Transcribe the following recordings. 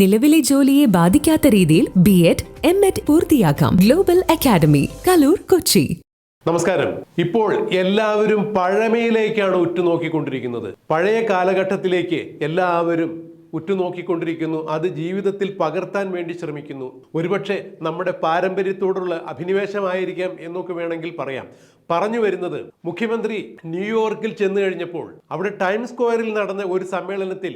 നിലവിലെ ജോലിയെ ബാധിക്കാത്ത രീതിയിൽ ബി.എഡ്, എം.എഡ് പൂർത്തിയാക്കാം. Global academy, Kaloor, Kochi. നമസ്കാരം. ഇപ്പോൾ എല്ലാവരും പഴമയിലേക്കാണ് ഉറ്റുനോക്കിക്കൊണ്ടിരിക്കുന്നത്. പഴയ കാലഘട്ടത്തിലേക്ക് എല്ലാവരും ഉറ്റുനോക്കിക്കൊണ്ടിരിക്കുന്നു. അത് ജീവിതത്തിൽ പകർത്താൻ വേണ്ടി ശ്രമിക്കുന്നു. ഒരുപക്ഷെ നമ്മുടെ പാരമ്പര്യത്തോടുള്ള അഭിനിവേശമായിരിക്കാം എന്നൊക്കെ വേണമെങ്കിൽ പറയാം. പറഞ്ഞു വരുന്നത്, മുഖ്യമന്ത്രി ന്യൂയോർക്കിൽ ചെന്ന് കഴിഞ്ഞപ്പോൾ അവിടെ ടൈംസ് സ്ക്വയറിൽ നടന്ന ഒരു സമ്മേളനത്തിൽ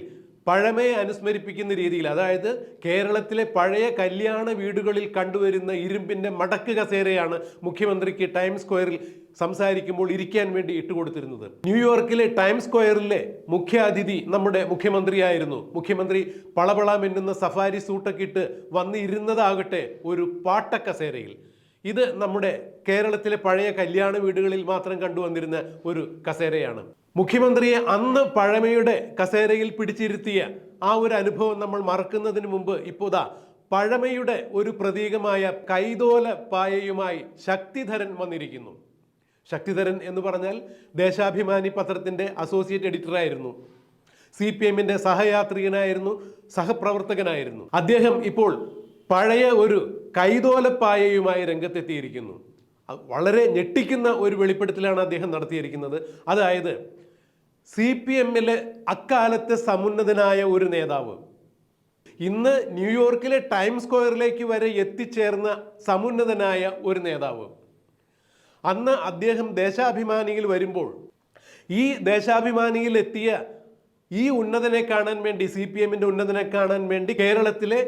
പഴമയെ അനുസ്മരിപ്പിക്കുന്ന രീതിയിൽ, അതായത് കേരളത്തിലെ പഴയ കല്യാണ വീടുകളിൽ കണ്ടുവരുന്ന ഇരുമ്പിൻ്റെ മടക്ക് കസേരയാണ് മുഖ്യമന്ത്രിക്ക് ടൈംസ് സ്ക്വയറിൽ സംസാരിക്കുമ്പോൾ ഇരിക്കാൻ വേണ്ടി ഇട്ടുകൊടുത്തിരുന്നത്. ന്യൂയോർക്കിലെ ടൈംസ് സ്ക്വയറിലെ മുഖ്യ അതിഥി നമ്മുടെ മുഖ്യമന്ത്രിയായിരുന്നു. മുഖ്യമന്ത്രി പളപള മിന്നുന്ന സഫാരി സൂട്ടൊക്കെ ഇട്ട് വന്ന് ഇരുന്നതാകട്ടെ ഒരു പാട്ടക്കസേരയിൽ. ഇത് നമ്മുടെ കേരളത്തിലെ പഴയ കല്യാണ വീടുകളിൽ മാത്രം കണ്ടുവന്നിരുന്ന ഒരു കസേരയാണ്. മുഖ്യമന്ത്രിയെ അന്ന് പഴമയുടെ കസേരയിൽ പിടിച്ചിരുത്തിയ ആ ഒരു അനുഭവം നമ്മൾ മറക്കുന്നതിന് മുമ്പ് ഇപ്പോൾ പഴമയുടെ ഒരു പ്രതീകമായ കൈതോല പായയുമായി ശക്തിധരൻ വന്നിരിക്കുന്നു. ശക്തിധരൻ എന്ന് പറഞ്ഞാൽ ദേശാഭിമാനി പത്രത്തിൻ്റെ അസോസിയേറ്റ് എഡിറ്ററായിരുന്നു. CPM-ന്റെ സഹയാത്രികനായിരുന്നു, സഹപ്രവർത്തകനായിരുന്നു. അദ്ദേഹം ഇപ്പോൾ പഴയ ഒരു കൈതോലപ്പായയുമായി രംഗത്തെത്തിയിരിക്കുന്നു. വളരെ ഞെട്ടിക്കുന്ന ഒരു വെളിപ്പെടുത്തലാണ് അദ്ദേഹം നടത്തിയിരിക്കുന്നത്. അതായത് CPM-ലെ അക്കാലത്തെ സമുന്നതനായ ഒരു നേതാവ് ഇന്ന് ന്യൂയോർക്കിലെ ടൈംസ് സ്ക്വയറിലേക്ക് വരെ എത്തിച്ചേർന്ന സമുന്നതനായ ഒരു നേതാവ്, അന്ന് അദ്ദേഹം ദേശാഭിമാനിയിൽ വരുമ്പോൾ ഈ ദേശാഭിമാനിയിൽ എത്തിയ ഈ ഉന്നതനെ കാണാൻ വേണ്ടി, CPM-ന്റെ ഉന്നതനെ കാണാൻ വേണ്ടി കേരളത്തിലെ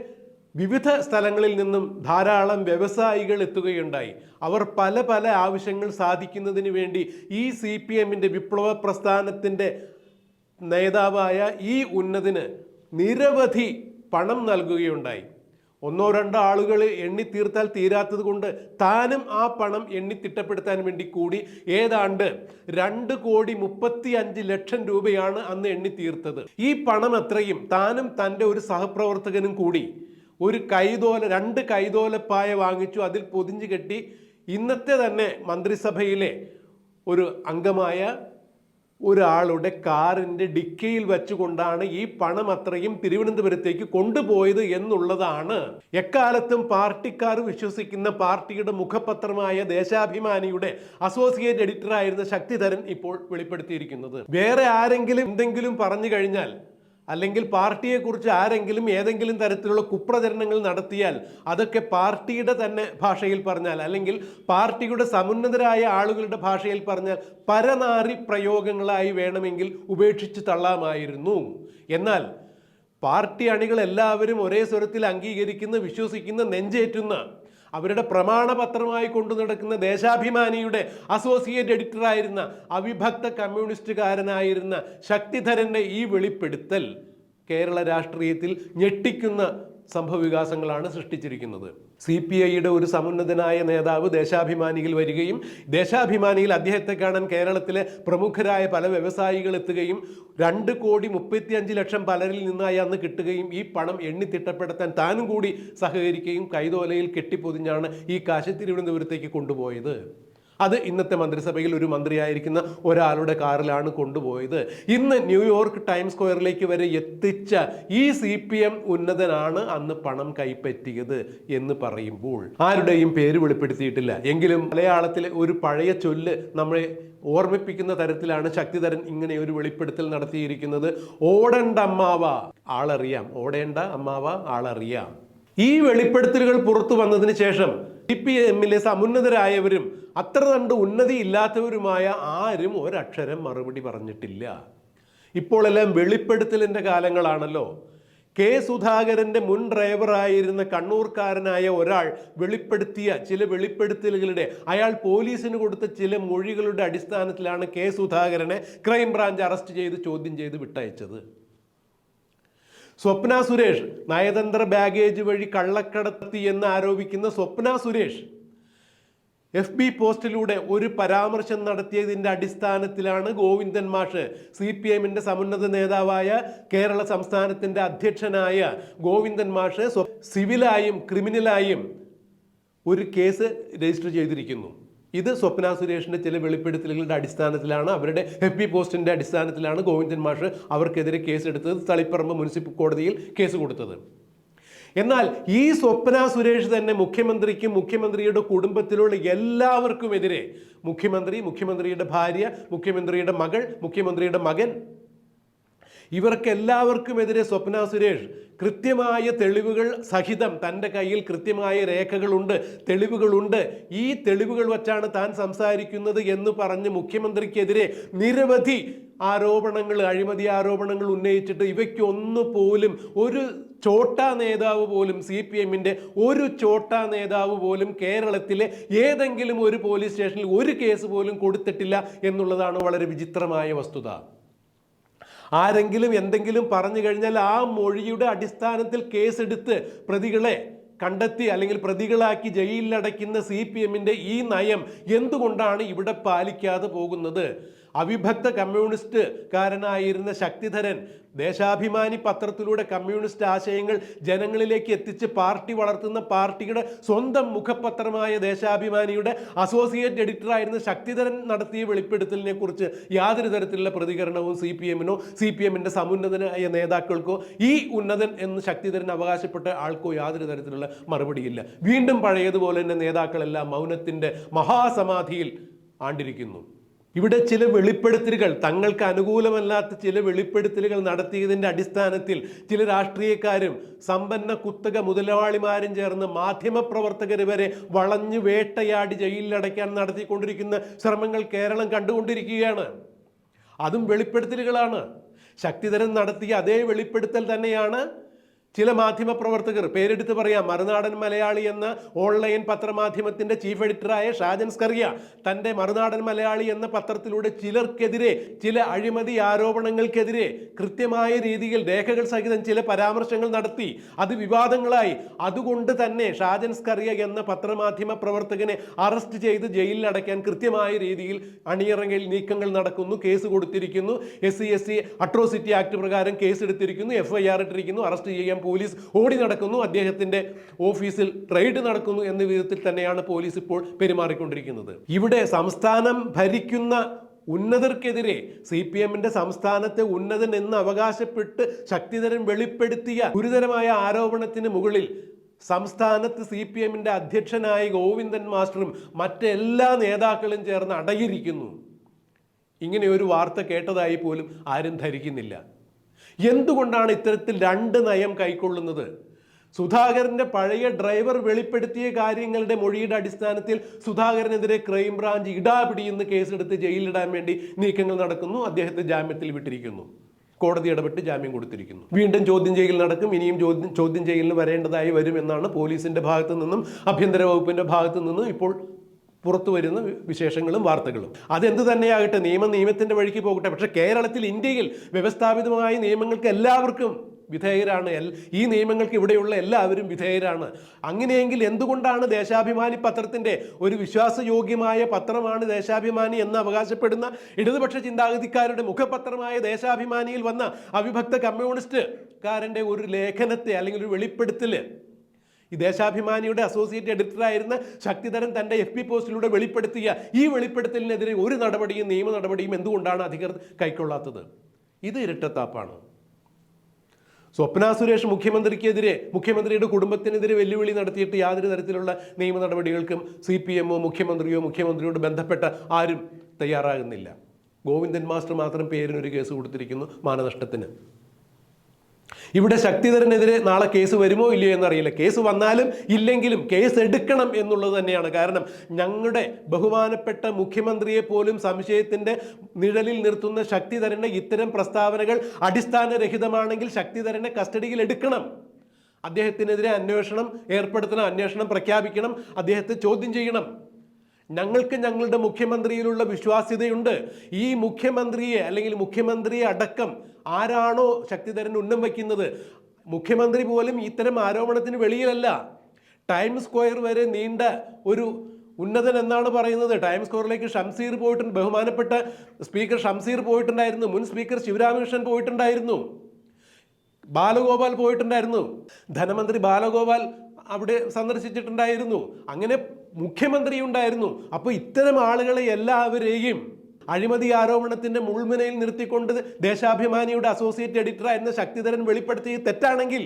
വിവിധ സ്ഥലങ്ങളിൽ നിന്നും ധാരാളം വ്യവസായികൾ എത്തുകയുണ്ടായി. അവർ പല പല ആവശ്യങ്ങൾ സാധിക്കുന്നതിന് വേണ്ടി ഈ CPM-ന്റെ വിപ്ലവ പ്രസ്ഥാനത്തിൻ്റെ നേതാവായ ഈ ഉന്നതന് നിരവധി പണം നൽകുകയുണ്ടായി. ഒന്നോ രണ്ടോ ആളുകൾ എണ്ണിത്തീർത്താൽ തീരാത്തത് കൊണ്ട് താനും ആ പണം എണ്ണിത്തിട്ടപ്പെടുത്താൻ വേണ്ടി കൂടി ഏതാണ്ട് 2,35,00,000 രൂപയാണ് അന്ന് എണ്ണിത്തീർത്തത്. ഈ പണം അത്രയും താനും തൻ്റെ ഒരു സഹപ്രവർത്തകനും കൂടി ഒരു രണ്ട് കൈതോലപ്പായ വാങ്ങിച്ചു. അതിൽ പൊതിഞ്ഞു കെട്ടി ഇന്നത്തെ തന്നെ മന്ത്രിസഭയിലെ ഒരു അംഗമായ ഒരാളുടെ കാറിൻ്റെ ഡിക്കിയിൽ വെച്ചുകൊണ്ടാണ് ഈ പണം അത്രയും തിരുവനന്തപുരത്തേക്ക് കൊണ്ടുപോയത് എന്നുള്ളതാണ് എക്കാലത്തും പാർട്ടിക്കാർ വിശ്വസിക്കുന്ന പാർട്ടിയുടെ മുഖപത്രമായ ദേശാഭിമാനിയുടെ അസോസിയേറ്റ് എഡിറ്ററായിരുന്ന ശക്തിധരൻ ഇപ്പോൾ വെളിപ്പെടുത്തിയിരിക്കുന്നത്. വേറെ ആരെങ്കിലും എന്തെങ്കിലും പറഞ്ഞു കഴിഞ്ഞാൽ, അല്ലെങ്കിൽ പാർട്ടിയെക്കുറിച്ച് ആരെങ്കിലും ഏതെങ്കിലും തരത്തിലുള്ള കുപ്രചരണങ്ങൾ നടത്തിയാൽ അതൊക്കെ പാർട്ടിയുടെ തന്നെ ഭാഷയിൽ പറഞ്ഞാൽ, അല്ലെങ്കിൽ പാർട്ടിയുടെ സമുന്നതരായ ആളുകളുടെ ഭാഷയിൽ പറഞ്ഞാൽ പരനാറി പ്രയോഗങ്ങളായി വേണമെങ്കിൽ ഉപേക്ഷിച്ച് തള്ളാമായിരുന്നു. എന്നാൽ പാർട്ടി അണികൾ എല്ലാവരും ഒരേ സ്വരത്തിൽ അംഗീകരിക്കുന്ന, വിശ്വസിക്കുന്ന, നെഞ്ചേറ്റുന്ന, അവരുടെ പ്രമാണപത്രമായി കൊണ്ടു നടക്കുന്ന ദേശാഭിമാനിയുടെ അസോസിയേറ്റ് എഡിറ്ററായിരുന്ന അവിഭക്ത കമ്മ്യൂണിസ്റ്റുകാരനായിരുന്ന ശക്തിധരൻ്റെ ഈ വെളിപ്പെടുത്തൽ കേരള രാഷ്ട്രീയത്തിൽ ഞെട്ടിക്കുന്ന സംഭവവികാസങ്ങളാണ് സൃഷ്ടിച്ചിരിക്കുന്നത്. CPI-യുടെ ഒരു സമുന്നതനായ നേതാവ് ദേശാഭിമാനിയിൽ വരികയും ദേശാഭിമാനിയിൽ അദ്ദേഹത്തെ കാണാൻ കേരളത്തിലെ പ്രമുഖരായ പല വ്യവസായികൾ എത്തുകയും 2,35,00,000 പലരിൽ നിന്നായി അന്ന് കിട്ടുകയും ഈ പണം എണ്ണിത്തിട്ടപ്പെടുത്താൻ താനും കൂടി സഹകരിക്കുകയും കൈതോലയിൽ കെട്ടിപ്പൊതിഞ്ഞാണ് ഈ കാശ് തിരുവനന്തപുരത്തേക്ക് കൊണ്ടുപോയത്. അത് ഇന്നത്തെ മന്ത്രിസഭയിൽ ഒരു മന്ത്രിയായിരിക്കുന്ന ഒരാളുടെ കാറിലാണ് കൊണ്ടുപോയത്. ഇന്ന് ന്യൂയോർക്ക് ടൈംസ് സ്ക്വയറിലേക്ക് വരെ എത്തിച്ച ഈ CPM ഉന്നതനാണ് അന്ന് പണം കൈപ്പറ്റിയത് എന്ന് പറയുമ്പോൾ ആരുടെയും പേര് വെളിപ്പെടുത്തിയിട്ടില്ല. എങ്കിലും മലയാളത്തിലെ ഒരു പഴയ ചൊല്ല് നമ്മളെ ഓർമ്മിപ്പിക്കുന്ന തരത്തിലാണ് ശക്തിധരൻ ഇങ്ങനെ ഒരു വെളിപ്പെടുത്തൽ നടത്തിയിരിക്കുന്നത്. ഓടേണ്ട അമ്മാവ ആളറിയാം, ഓടേണ്ട അമ്മാവ ആളറിയാം. ഈ വെളിപ്പെടുത്തലുകൾ പുറത്തു വന്നതിന് ശേഷം CPM-ലെ സമുന്നതരായവരും അത്ര കണ്ട് ഉന്നതി ഇല്ലാത്തവരുമായ ആരും ഒരക്ഷരം മറുപടി പറഞ്ഞിട്ടില്ല. ഇപ്പോഴെല്ലാം വെളിപ്പെടുത്തലിൻ്റെ കാലങ്ങളാണല്ലോ. K. സുധാകരൻ്റെ മുൻ ഡ്രൈവറായിരുന്ന കണ്ണൂർക്കാരനായ ഒരാൾ വെളിപ്പെടുത്തിയ ചില വെളിപ്പെടുത്തലുകളുടെ, അയാൾ പോലീസിന് കൊടുത്ത ചില മൊഴികളുടെ അടിസ്ഥാനത്തിലാണ് K. സുധാകരനെ ക്രൈംബ്രാഞ്ച് അറസ്റ്റ് ചെയ്ത് ചോദ്യം ചെയ്ത് വിട്ടയച്ചത്. സ്വപ്ന സുരേഷ് നയതന്ത്ര ബാഗേജ് വഴി കള്ളക്കടത്തി എന്ന് ആരോപിക്കുന്ന സ്വപ്ന സുരേഷ് FB പോസ്റ്റിലൂടെ ഒരു പരാമർശം നടത്തിയതിൻ്റെ അടിസ്ഥാനത്തിലാണ് ഗോവിന്ദൻ മാഷ്, CPM-ന്റെ സമുന്നത നേതാവായ കേരള സംസ്ഥാനത്തിൻ്റെ അധ്യക്ഷനായ ഗോവിന്ദൻ മാഷ് സിവിലായും ക്രിമിനലായും ഒരു കേസ് രജിസ്റ്റർ ചെയ്തിരിക്കുന്നു. ഇത് സ്വപ്ന സുരേഷിൻ്റെ ചില വെളിപ്പെടുത്തലുകളുടെ അടിസ്ഥാനത്തിലാണ്, അവരുടെ FB പോസ്റ്റിൻ്റെ അടിസ്ഥാനത്തിലാണ് ഗോവിന്ദൻ മാഷ് അവർക്കെതിരെ കേസെടുത്തത്, തളിപ്പറമ്പ് മുനിസിപ്പൽ കോടതിയിൽ കേസ് കൊടുത്തത്. എന്നാൽ ഈ സ്വപ്ന സുരേഷ് തന്നെ മുഖ്യമന്ത്രിക്കും മുഖ്യമന്ത്രിയുടെ കുടുംബത്തിലുള്ള എല്ലാവർക്കുമെതിരെ മുഖ്യമന്ത്രിയുടെ ഭാര്യ, മുഖ്യമന്ത്രിയുടെ മകൾ, മുഖ്യമന്ത്രിയുടെ മകൻ, ഇവർക്കെല്ലാവർക്കുമെതിരെ സ്വപ്ന സുരേഷ് കൃത്യമായ തെളിവുകൾ സഹിതം തൻ്റെ കയ്യിൽ കൃത്യമായ രേഖകളുണ്ട്, തെളിവുകളുണ്ട്, ഈ തെളിവുകൾ വച്ചാണ് താൻ സംസാരിക്കുന്നത് എന്ന് പറഞ്ഞ് മുഖ്യമന്ത്രിക്കെതിരെ നിരവധി ആരോപണങ്ങൾ, അഴിമതി ആരോപണങ്ങൾ ഉന്നയിച്ചിട്ട് ഇവയ്ക്കൊന്നു പോലും ഒരു ചോട്ടാ നേതാവ് പോലും, CPM-ന്റെ ഒരു ചോട്ടാ നേതാവ് പോലും കേരളത്തിലെ ഏതെങ്കിലും ഒരു പോലീസ് സ്റ്റേഷനിൽ ഒരു കേസ് പോലും കൊടുത്തിട്ടില്ല എന്നുള്ളതാണ് വളരെ വിചിത്രമായ വസ്തുത. ആരെങ്കിലും എന്തെങ്കിലും പറഞ്ഞു കഴിഞ്ഞാൽ ആ മൊഴിയുടെ അടിസ്ഥാനത്തിൽ കേസെടുത്ത് പ്രതികളെ കണ്ടെത്തി അല്ലെങ്കിൽ പ്രതികളാക്കി ജയിലിലടയ്ക്കുന്ന CPM-ന്റെ ഈ നയം എന്തുകൊണ്ടാണ് ഇവിടെ പാലിക്കാതെ പോകുന്നത്? അവിഭക്ത കമ്മ്യൂണിസ്റ്റുകാരനായിരുന്ന ശക്തിധരൻ ദേശാഭിമാനി പത്രത്തിലൂടെ കമ്മ്യൂണിസ്റ്റ് ആശയങ്ങൾ ജനങ്ങളിലേക്ക് എത്തിച്ച് പാർട്ടി വളർത്തുന്ന പാർട്ടിയുടെ സ്വന്തം മുഖപത്രമായ ദേശാഭിമാനിയുടെ അസോസിയേറ്റ് എഡിറ്ററായിരുന്ന ശക്തിധരൻ നടത്തിയ വെളിപ്പെടുത്തലിനെ കുറിച്ച് യാതൊരു തരത്തിലുള്ള പ്രതികരണവും CPM-നോ CPM-ന്റെ സമുന്നതനായ നേതാക്കൾക്കോ ഈ ഉന്നതൻ എന്ന് ശക്തിധരൻ അവകാശപ്പെട്ട ആൾക്കോ യാതൊരു തരത്തിലുള്ള മറുപടിയില്ല. വീണ്ടും പഴയതുപോലെ തന്നെ നേതാക്കളെല്ലാം മൗനത്തിൻ്റെ മഹാസമാധിയിൽ ആണ്ടിരിക്കുന്നു. ഇവിടെ ചില വെളിപ്പെടുത്തലുകൾ, തങ്ങൾക്ക് അനുകൂലമല്ലാത്ത ചില വെളിപ്പെടുത്തലുകൾ നടത്തിയതിൻ്റെ അടിസ്ഥാനത്തിൽ ചില രാഷ്ട്രീയക്കാരും സമ്പന്ന കുത്തക മുതലാളിമാരും ചേർന്ന് മാധ്യമപ്രവർത്തകർ വരെ വളഞ്ഞു വേട്ടയാടി ജയിലിലടയ്ക്കാൻ നടത്തിക്കൊണ്ടിരിക്കുന്ന ശ്രമങ്ങൾ കേരളം കണ്ടുകൊണ്ടിരിക്കുകയാണ്. അതും വെളിപ്പെടുത്തലുകളാണ്. ശക്തിധരൻ നടത്തിയ അതേ വെളിപ്പെടുത്തൽ തന്നെയാണ് ചില മാധ്യമപ്രവർത്തകർ, പേരെടുത്ത് പറയാം, മറുനാടൻ മലയാളി എന്ന ഓൺലൈൻ പത്രമാധ്യമത്തിൻ്റെ ചീഫ് എഡിറ്ററായ ഷാജൻ സ്കറിയ തൻ്റെ മറുനാടൻ മലയാളി എന്ന പത്രത്തിലൂടെ ചിലർക്കെതിരെ, ചില അഴിമതി ആരോപണങ്ങൾക്കെതിരെ കൃത്യമായ രീതിയിൽ രേഖകൾ സഹിതം ചില പരാമർശങ്ങൾ നടത്തി. അത് വിവാദങ്ങളായി. അതുകൊണ്ട് തന്നെ ഷാജൻ സ്കറിയ എന്ന പത്രമാധ്യമ പ്രവർത്തകനെ അറസ്റ്റ് ചെയ്ത് ജയിലിൽ അടയ്ക്കാൻ കൃത്യമായ രീതിയിൽ അണിയറങ്ങയിൽ നീക്കങ്ങൾ നടക്കുന്നു. കേസ് കൊടുത്തിരിക്കുന്നു. SC/ST അട്രോസിറ്റി ആക്ട് പ്രകാരം കേസ് എടുത്തിരിക്കുന്നു. FIR ഇട്ടിരിക്കുന്നു. അറസ്റ്റ് ചെയ്യാൻ പോലീസ് ഓടി നടക്കുന്നു. അദ്ദേഹത്തിന്റെ ഓഫീസിൽ റെയ്ഡ് നടക്കുന്നു എന്ന വിധത്തിൽ തന്നെയാണ് പോലീസ് ഇപ്പോൾ പെരുമാറിക്കൊണ്ടിരിക്കുന്നത്. ഇവിടെ സംസ്ഥാനം ഭരിക്കുന്ന ഉന്നതർക്കെതിരെ, CPM-ന്റെ സംസ്ഥാനത്തെ ഉന്നതൻ എന്ന് അവകാശപ്പെട്ട് ശക്തിധരൻ വെളിപ്പെടുത്തിയ ഗുരുതരമായ ആരോപണത്തിന് മുകളിൽ സംസ്ഥാനത്ത് CPM-ന്റെ അധ്യക്ഷനായ ഗോവിന്ദൻ മാസ്റ്ററും മറ്റെല്ലാ നേതാക്കളും ചേർന്ന് അടയിരിക്കുന്നു. ഇങ്ങനെ ഒരു വാർത്ത കേട്ടതായി പോലും ആരും ധരിക്കുന്നില്ല. എന്തുകൊണ്ടാണ് ഇത്തരത്തിൽ രണ്ട് നയം കൈക്കൊള്ളുന്നത്? സുധാകരന്റെ പഴയ ഡ്രൈവർ വെളിപ്പെടുത്തിയ കാര്യങ്ങളുടെ മൊഴിയുടെ അടിസ്ഥാനത്തിൽ സുധാകരനെതിരെ ക്രൈംബ്രാഞ്ച് ഇടാപിടിയെന്ന് കേസെടുത്ത് ജയിലിലിടാൻ വേണ്ടി നീക്കങ്ങൾ നടക്കുന്നു. അദ്ദേഹത്തെ ജാമ്യത്തിൽ വിട്ടിരിക്കുന്നു. കോടതി ഇടപെട്ട് ജാമ്യം കൊടുത്തിരിക്കുന്നു. വീണ്ടും ചോദ്യം ചെയ്യൽ നടക്കും. ഇനിയും ചോദ്യം ചെയ്യലിന് വരേണ്ടതായി വരും എന്നാണ് പോലീസിന്റെ ഭാഗത്തു നിന്നും ആഭ്യന്തര വകുപ്പിന്റെ ഭാഗത്തു നിന്നും ഇപ്പോൾ പുറത്തു വരുന്ന വിശേഷങ്ങളും വാർത്തകളും. അതെന്ത് തന്നെയാകട്ടെ, നിയമത്തിന്റെ വഴിക്ക് പോകട്ടെ. പക്ഷെ കേരളത്തിൽ, ഇന്ത്യയിൽ വ്യവസ്ഥാപിതമായ നിയമങ്ങൾക്ക് എല്ലാവർക്കും വിധേയരാണ്. ഈ നിയമങ്ങൾക്ക് ഇവിടെയുള്ള എല്ലാവരും വിധേയരാണ്. അങ്ങനെയെങ്കിൽ എന്തുകൊണ്ടാണ് ദേശാഭിമാനി പത്രത്തിൻ്റെ, ഒരു വിശ്വാസയോഗ്യമായ പത്രമാണ് ദേശാഭിമാനി എന്ന് അവകാശപ്പെടുന്ന ഇടതുപക്ഷ ചിന്താഗതിക്കാരുടെ മുഖപത്രമായ ദേശാഭിമാനിയിൽ വന്ന അവിഭക്ത കമ്മ്യൂണിസ്റ്റുകാരൻ്റെ ഒരു ലേഖനത്തെ അല്ലെങ്കിൽ ഒരു വെളിപ്പെടുത്തൽ ഈ ദേശാഭിമാനിയുടെ അസോസിയേറ്റ് എഡിറ്ററായിരുന്ന ശക്തിധരൻ തൻ്റെ FB പോസ്റ്റിലൂടെ വെളിപ്പെടുത്തിയ ഈ വെളിപ്പെടുത്തലിനെതിരെ ഒരു നടപടിയും, നിയമ നടപടിയും എന്തുകൊണ്ടാണ് അധികൃതർ കൈക്കൊള്ളാത്തത്? ഇത് ഇരട്ടത്താപ്പാണ്. സ്വപ്ന സുരേഷ് മുഖ്യമന്ത്രിയുടെ കുടുംബത്തിനെതിരെ വെല്ലുവിളി നടത്തിയിട്ട് യാതൊരു തരത്തിലുള്ള നിയമ നടപടികൾക്കും CPM-ഓ മുഖ്യമന്ത്രിയോട് ബന്ധപ്പെട്ട ആരും തയ്യാറാകുന്നില്ല. ഗോവിന്ദൻ മാസ്റ്റർ മാത്രം പേരിനൊരു കേസ് കൊടുത്തിരിക്കുന്നു, മാനനഷ്ടത്തിന്. ഇവിടെ ശക്തിധരനെതിരെ നാളെ കേസ് വരുമോ ഇല്ലയോ എന്നറിയില്ല. കേസ് വന്നാലും ഇല്ലെങ്കിലും കേസ് എടുക്കണം എന്നുള്ളത് തന്നെയാണ്. കാരണം ഞങ്ങളുടെ ബഹുമാനപ്പെട്ട മുഖ്യമന്ത്രിയെ പോലും സംശയത്തിൻ്റെ നിഴലിൽ നിർത്തുന്ന ശക്തിധരൻ്റെ ഇത്തരം പ്രസ്താവനകൾ അടിസ്ഥാനരഹിതമാണെങ്കിൽ ശക്തിധരനെ കസ്റ്റഡിയിൽ എടുക്കണം. അദ്ദേഹത്തിനെതിരെ അന്വേഷണം ഏർപ്പെടുത്തണം, അന്വേഷണം പ്രഖ്യാപിക്കണം, അദ്ദേഹത്തെ ചോദ്യം ചെയ്യണം. ഞങ്ങൾക്ക് ഞങ്ങളുടെ മുഖ്യമന്ത്രിയിലുള്ള വിശ്വാസ്യതയുണ്ട്. ഈ മുഖ്യമന്ത്രിയെ അല്ലെങ്കിൽ മുഖ്യമന്ത്രിയെ അടക്കം ആരാണോ ശക്തിധരൻ ഉന്നം വയ്ക്കുന്നത്, മുഖ്യമന്ത്രി പോലും ഇത്തരം ആരോപണത്തിന് വെളിയിലല്ല. ടൈംസ് സ്ക്വയർ വരെ നീണ്ട ഒരു ഉന്നതൻ എന്നാണ് പറയുന്നത്. ടൈംസ് സ്ക്വയറിലേക്ക് ഷംസീർ പോയിട്ടുണ്ട്, ബഹുമാനപ്പെട്ട സ്പീക്കർ ഷംസീർ പോയിട്ടുണ്ടായിരുന്നു, മുൻ സ്പീക്കർ ശിവരാമകൃഷ്ണൻ പോയിട്ടുണ്ടായിരുന്നു, ബാലഗോപാൽ പോയിട്ടുണ്ടായിരുന്നു, ധനമന്ത്രി ബാലഗോപാൽ അവിടെ സന്ദർശിച്ചിട്ടുണ്ടായിരുന്നു, അങ്ങനെ മുഖ്യമന്ത്രി ഉണ്ടായിരുന്നു. അപ്പോൾ ഇത്തരം ആളുകളെ എല്ലാവരെയും അഴിമതി ആരോപണത്തിന്റെ മുൾമുനയിൽ നിർത്തിക്കൊണ്ട് ദേശാഭിമാനിയുടെ അസോസിയേറ്റ് എഡിറ്ററായിരുന്ന ശക്തിധരൻ വെളിപ്പെടുത്തിയത് തെറ്റാണെങ്കിൽ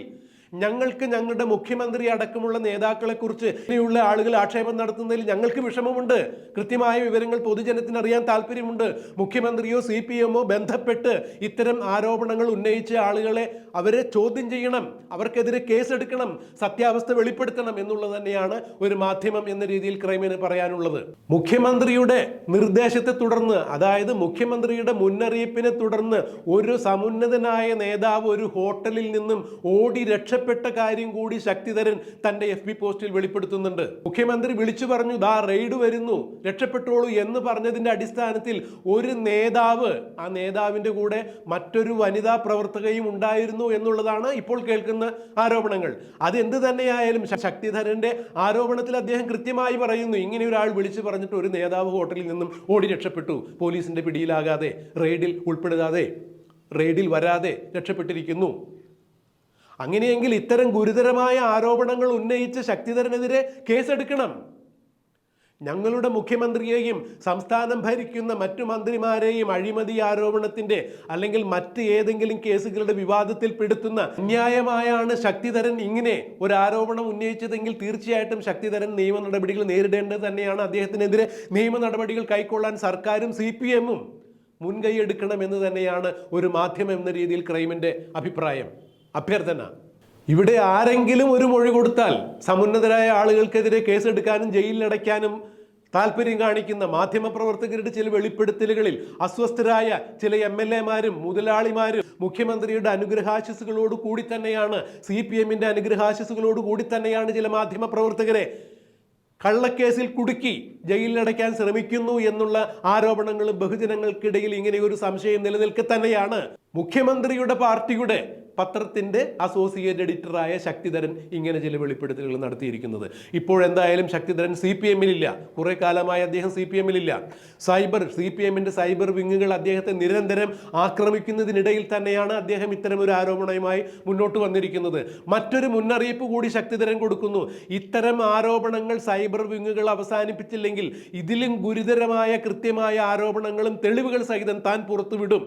ഞങ്ങൾക്ക് ഞങ്ങളുടെ മുഖ്യമന്ത്രി അടക്കമുള്ള നേതാക്കളെ കുറിച്ച് ഇങ്ങനെയുള്ള ആളുകൾ ആക്ഷേപം നടത്തുന്നതിൽ ഞങ്ങൾക്ക് വിഷമമുണ്ട്. കൃത്യമായ വിവരങ്ങൾ പൊതുജനത്തിന് അറിയാൻ താല്പര്യമുണ്ട്. മുഖ്യമന്ത്രിയോ CPM ബന്ധപ്പെട്ട് ഇത്തരം ആരോപണങ്ങൾ ഉന്നയിച്ച ആളുകളെ അവരെ ചോദ്യം ചെയ്യണം, അവർക്കെതിരെ കേസെടുക്കണം, സത്യാവസ്ഥ വെളിപ്പെടുത്തണം എന്നുള്ളത് തന്നെയാണ് ഒരു മാധ്യമം എന്ന രീതിയിൽ ക്രൈമിന് പറയാനുള്ളത്. മുഖ്യമന്ത്രിയുടെ നിർദ്ദേശത്തെ തുടർന്ന്, അതായത് മുഖ്യമന്ത്രിയുടെ മുന്നറിയിപ്പിനെ തുടർന്ന് ഒരു സമുന്നതനായ നേതാവ് ഒരു ഹോട്ടലിൽ നിന്നും ഓടി രക്ഷപ്പെട്ട കാര്യം കൂടി ശക്തിധരൻ തന്റെ FB പോസ്റ്റിൽ വെളിപ്പെടുത്തുന്നുണ്ട്. മുഖ്യമന്ത്രി വിളിച്ചു പറഞ്ഞു, ദാ റെയ്ഡ് വരുന്നു, രക്ഷപ്പെട്ടോളൂ എന്ന് പറഞ്ഞതിന്റെ അടിസ്ഥാനത്തിൽ ഒരു നേതാവ്, ആ നേതാവിന്റെ കൂടെ മറ്റൊരു വനിതാ പ്രവർത്തകയും ഉണ്ടായിരുന്നു എന്നുള്ളതാണ് ഇപ്പോൾ കേൾക്കുന്ന ആരോപണങ്ങൾ. അത് എന്ത് തന്നെയായാലും ശക്തിധരന്റെ ആരോപണത്തിൽ അദ്ദേഹം കൃത്യമായി പറയുന്നു, ഇങ്ങനെ ഒരാൾ വിളിച്ചു പറഞ്ഞിട്ട് ഒരു നേതാവ് ഹോട്ടലിൽ നിന്നും ഓടി രക്ഷപ്പെട്ടു, പോലീസിന്റെ പിടിയിലാകാതെ, റെയ്ഡിൽ ഉൾപ്പെടുത്താതെ, റെയ്ഡിൽ വരാതെ രക്ഷപ്പെട്ടിരിക്കുന്നു. അങ്ങനെയെങ്കിൽ ഇത്തരം ഗുരുതരമായ ആരോപണങ്ങൾ ഉന്നയിച്ച് ശക്തിധരനെതിരെ കേസെടുക്കണം. ഞങ്ങളുടെ മുഖ്യമന്ത്രിയെയും സംസ്ഥാനം ഭരിക്കുന്ന മറ്റു മന്ത്രിമാരെയും അഴിമതി ആരോപണത്തിന്റെ അല്ലെങ്കിൽ മറ്റ് ഏതെങ്കിലും കേസുകളുടെ വിവാദത്തിൽ പെടുത്തുന്ന അന്യായമായാണ് ശക്തിധരൻ ഇങ്ങനെ ഒരു ആരോപണം ഉന്നയിച്ചതെങ്കിൽ തീർച്ചയായിട്ടും ശക്തിധരൻ നിയമ നടപടികൾ നേരിടേണ്ടത് തന്നെയാണ്. അദ്ദേഹത്തിനെതിരെ നിയമ നടപടികൾ കൈക്കൊള്ളാൻ സർക്കാരും CPM മുൻകൈ എടുക്കണമെന്ന് തന്നെയാണ് ഒരു മാധ്യമം എന്ന രീതിയിൽ ക്രൈമിന്റെ അഭിപ്രായം, അഭ്യർത്ഥന. ഇവിടെ ആരെങ്കിലും ഒരു മൊഴി കൊടുത്താൽ സമുന്നതരായ ആളുകൾക്കെതിരെ കേസെടുക്കാനും ജയിലിലടയ്ക്കാനും താല്പര്യം കാണിക്കുന്ന മാധ്യമപ്രവർത്തകരുടെ ചില വെളിപ്പെടുത്തലുകളിൽ അസ്വസ്ഥരായ ചില MLA-മാരും മുതലാളിമാരും മുഖ്യമന്ത്രിയുടെ അനുഗ്രഹാശിസുകളോട് കൂടി തന്നെയാണ്, CPM-ന്റെ അനുഗ്രഹാശിസുകളോട് കൂടി തന്നെയാണ് ചില മാധ്യമപ്രവർത്തകരെ കള്ളക്കേസിൽ കുടുക്കി ജയിലിലടയ്ക്കാൻ ശ്രമിക്കുന്നു എന്നുള്ള ആരോപണങ്ങളും ബഹുജനങ്ങൾക്കിടയിൽ ഇങ്ങനെ ഒരു സംശയം നിലനിൽക്കെ തന്നെയാണ് മുഖ്യമന്ത്രിയുടെ പാർട്ടിയുടെ പത്രത്തിന്റെ അസോസിയേറ്റ് എഡിറ്ററായ ശക്തിധരൻ ഇങ്ങനെ ചില വെളിപ്പെടുത്തലുകൾ നടത്തിയിരിക്കുന്നത്. ഇപ്പോഴെന്തായാലും ശക്തിധരൻ CPM-ലില്ല, കുറെ കാലമായി അദ്ദേഹം CPM-ലില്ല. CPM-ന്റെ സൈബർ വിങ്ങുകൾ അദ്ദേഹത്തെ നിരന്തരം ആക്രമിക്കുന്നതിനിടയിൽ തന്നെയാണ് അദ്ദേഹം ഇത്തരം ഒരു ആരോപണവുമായി മുന്നോട്ട് വന്നിരിക്കുന്നത്. മറ്റൊരു മുന്നറിയിപ്പ് കൂടി ശക്തിധരൻ കൊടുക്കുന്നു, ഇത്തരം ആരോപണങ്ങൾ സൈബർ വിങ്ങുകൾ അവസാനിപ്പിച്ചില്ലെങ്കിൽ ഇതിലും ഗുരുതരമായ കൃത്യമായ ആരോപണങ്ങളും തെളിവുകൾ സഹിതം താൻ പുറത്തുവിടും.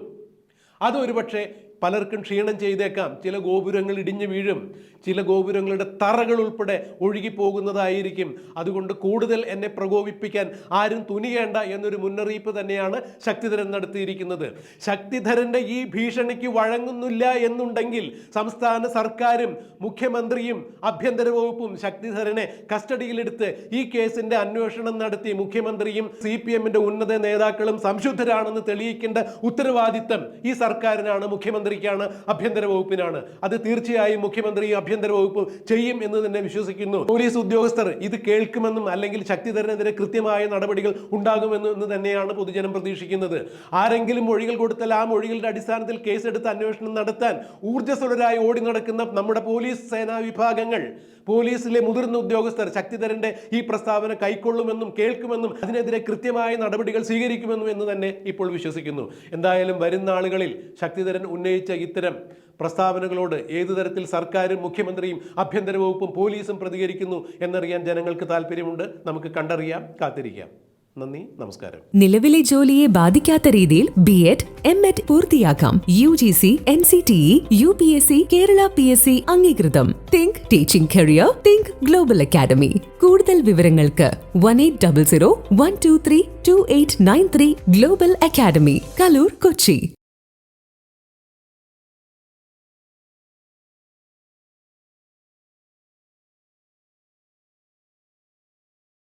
അതൊരുപക്ഷെ പലർക്കും ക്ഷീണം ചെയ്തേക്കാം. ചില ഗോപുരങ്ങൾ ഇടിഞ്ഞു വീഴും, ചില ഗോപുരങ്ങളുടെ തറകൾ ഉൾപ്പെടെ ഒഴുകിപ്പോകുന്നതായിരിക്കും. അതുകൊണ്ട് കൂടുതൽ എന്നെ പ്രകോപിപ്പിക്കാൻ ആരും തുനിയേണ്ട എന്നൊരു മുന്നറിയിപ്പ് തന്നെയാണ് ശക്തിധരൻ നടത്തിയിരിക്കുന്നത്. ശക്തിധരന്റെ ഈ ഭീഷണിക്ക് വഴങ്ങുന്നില്ല എന്നുണ്ടെങ്കിൽ സംസ്ഥാന സർക്കാരും മുഖ്യമന്ത്രിയും ആഭ്യന്തര വകുപ്പും ശക്തിധരനെ കസ്റ്റഡിയിലെടുത്ത് ഈ കേസിന്റെ അന്വേഷണം നടത്തി മുഖ്യമന്ത്രിയും CPM-ന്റെ ഉന്നത നേതാക്കളും സംശുദ്ധരാണെന്ന് തെളിയിക്കേണ്ട ഉത്തരവാദിത്തം ഈ സർക്കാരിനാണ്, മുഖ്യമന്ത്രിക്കാണ്, ആഭ്യന്തര വകുപ്പിനാണ്. അത് തീർച്ചയായും മുഖ്യമന്ത്രി ആഭ്യന്തര വകുപ്പ് ചെയ്യും എന്ന് തന്നെ വിശ്വസിക്കുന്നു. പോലീസ് ഉദ്യോഗസ്ഥർ ഇത് കേൾക്കുമെന്നും അല്ലെങ്കിൽ ശക്തിധരനെതിരെ കൃത്യമായ നടപടികൾ ഉണ്ടാകുമെന്ന് തന്നെയാണ് പൊതുജനം പ്രതീക്ഷിക്കുന്നത്. ആരെങ്കിലും മൊഴികൾ കൊടുത്താൽ ആ മൊഴികളുടെ അടിസ്ഥാനത്തിൽ കേസെടുത്ത് അന്വേഷണം നടത്താൻ ഊർജ്ജസ്വലരായി ഓടി നടക്കുന്ന നമ്മുടെ പോലീസ് സേനാ വിഭാഗങ്ങൾ, പോലീസിലെ മുതിർന്ന ഉദ്യോഗസ്ഥർ ശക്തിധരന്റെ ഈ പ്രസ്താവന കൈക്കൊള്ളുമെന്നും കേൾക്കുമെന്നും അതിനെതിരെ കൃത്യമായ നടപടികൾ സ്വീകരിക്കുമെന്നും എന്ന് തന്നെ ഇപ്പോൾ വിശ്വസിക്കുന്നു. എന്തായാലും വരുന്ന ആളുകളിൽ ശക്തിധരൻ ഉന്നയിച്ച ഇത്തരം പ്രസ്താവനകളോട് ഏതു തരത്തിൽ സർക്കാരും മുഖ്യമന്ത്രിയും ആഭ്യന്തര വകുപ്പും പോലീസും പ്രതികരിക്കുന്നു എന്നറിയാൻ ജനങ്ങൾക്ക് താല്പര്യമുണ്ട്. നമുക്ക് കണ്ടറിയാം, കാത്തിരിക്കാം. നന്ദി, നമസ്കാരം. നിലവിലെ ജോലിയെ ബാധിക്കാത്ത രീതിയിൽ B.Ed, M.Ed പൂർത്തിയാക്കാം. UGC, NCTE, UPSC, Kerala PSC അംഗീകൃതം. Think teaching career, think global academy. കൂടുതൽ വിവരങ്ങൾക്ക് 1800 123 2893 ഗ്ലോബൽ അക്കാദമി, കലൂർ, കൊച്ചി.